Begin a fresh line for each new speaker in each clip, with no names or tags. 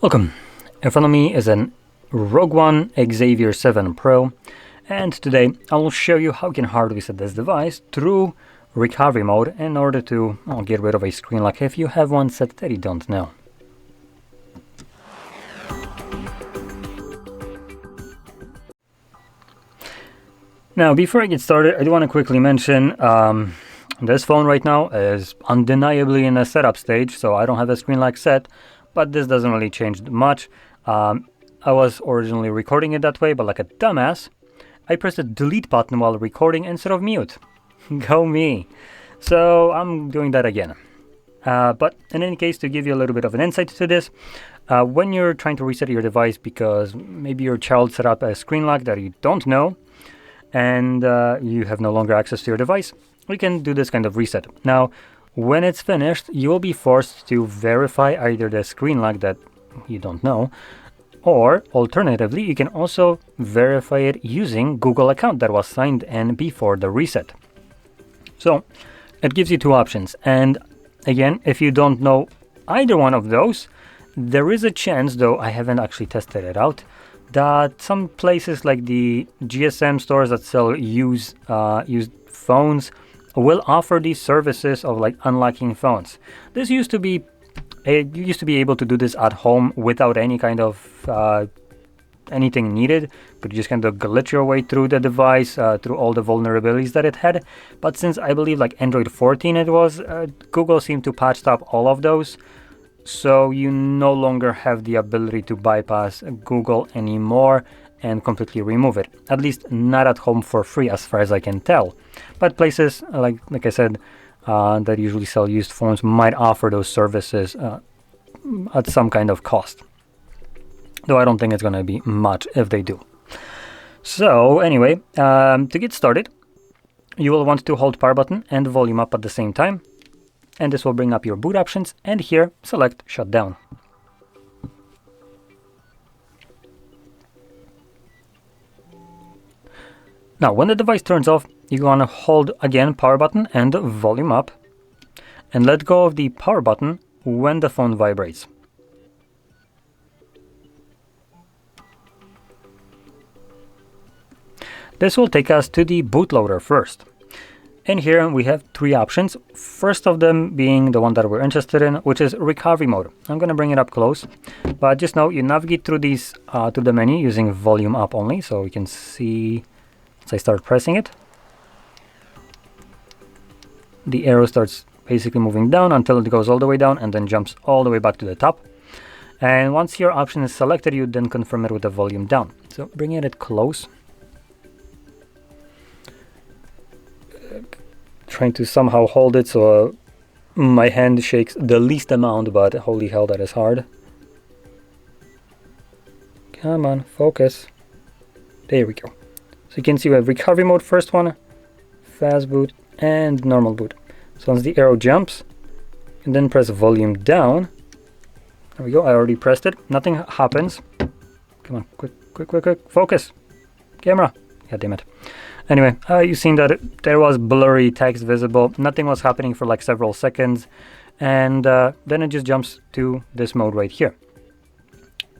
Welcome. In front of me is an RUGONE Xever 7 Pro, and today I will show you how you can hard reset this device through recovery mode in order to get rid of a screen lock if you have one set that you don't know. Now, before I get started, I do want to quickly mention this phone right now is undeniably in a setup stage, so I don't have a screen lock set, but this doesn't really change much. I was originally recording it that way, but like a dumbass, I pressed the delete button while recording instead of mute. Go me. So I'm doing that again. But in any case, to give you a little bit of an insight to this, when you're trying to reset your device because maybe your child set up a screen lock that you don't know, and you have no longer access to your device, we can do this kind of reset. Now, when it's finished, you will be forced to verify either the screen lock that you don't know, or alternatively, you can also verify it using Google account that was signed in before the reset. So it gives you two options. And again, if you don't know either one of those, there is a chance, though I haven't actually tested it out, that some places like the GSM stores that sell used phones will offer these services of like unlocking phones. This used to be, you used to be able to do this at home without any kind of anything needed. Could just kind of glitch your way through the device, through all the vulnerabilities that it had. But since I believe like Android 14 it was, Google seemed to patch up all of those. So you no longer have the ability to bypass Google anymore and completely remove it. At least not at home for free as far as I can tell. But places like I said, that usually sell used phones might offer those services at some kind of cost. Though I don't think it's going to be much if they do. So anyway, to get started, you will want to hold power button and volume up at the same time. And this will bring up your boot options, and here select shutdown. Now when the device turns off, you want to hold again power button and volume up, and let go of the power button when the phone vibrates. This will take us to the bootloader first. And here we have three options. First of them being the one that we're interested in, which is recovery mode. I'm going to bring it up close, but just know you navigate through these to the menu using volume up only, so we can see as I start pressing it, the arrow starts basically moving down until it goes all the way down and then jumps all the way back to the top. And once your option is selected, you then confirm it with the volume down. So bringing it close, trying to somehow hold it so my hand shakes the least amount, but holy hell, that is hard. Come on, focus. There we go. So you can see we have recovery mode, first one, fast boot, and normal boot. So once the arrow jumps, and then press volume down. There we go, I already pressed it. Nothing happens. Come on, quick, focus. Camera. God damn it. Anyway, you've seen that there was blurry text visible. Nothing was happening for like several seconds. And then it just jumps to this mode right here.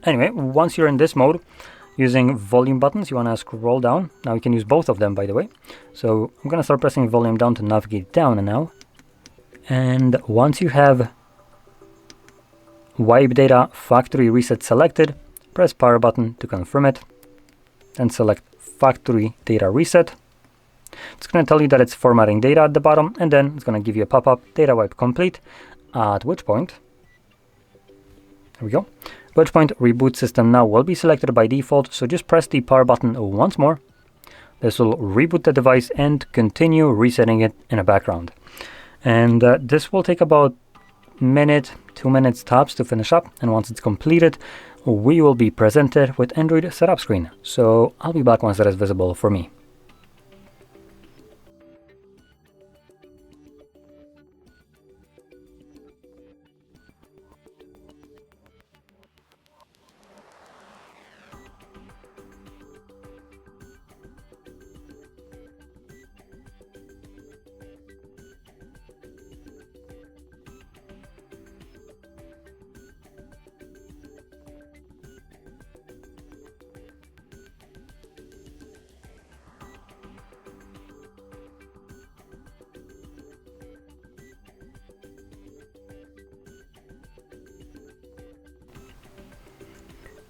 Anyway, once you're in this mode, using volume buttons, you want to scroll down. Now you can use both of them, by the way. So I'm going to start pressing volume down to navigate down now. And once you have wipe data factory reset selected, press power button to confirm it. Then select factory data reset. It's going to tell you that it's formatting data at the bottom, and then it's going to give you a pop-up data wipe complete, at which point, there we go, at which point reboot system now will be selected by default. So just press the power button once more. This will reboot the device and continue resetting it in the background. And this will take about minute, 2 minutes tops to finish up, and once it's completed, we will be presented with Android setup screen. So I'll be back once that is visible for me.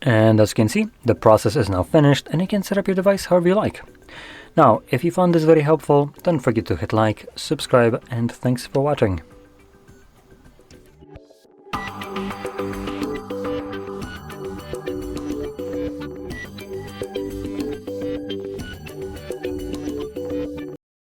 And as you can see, the process is now finished and you can set up your device however you like. Now, if you found this very helpful, don't forget to hit like, subscribe, and thanks for watching.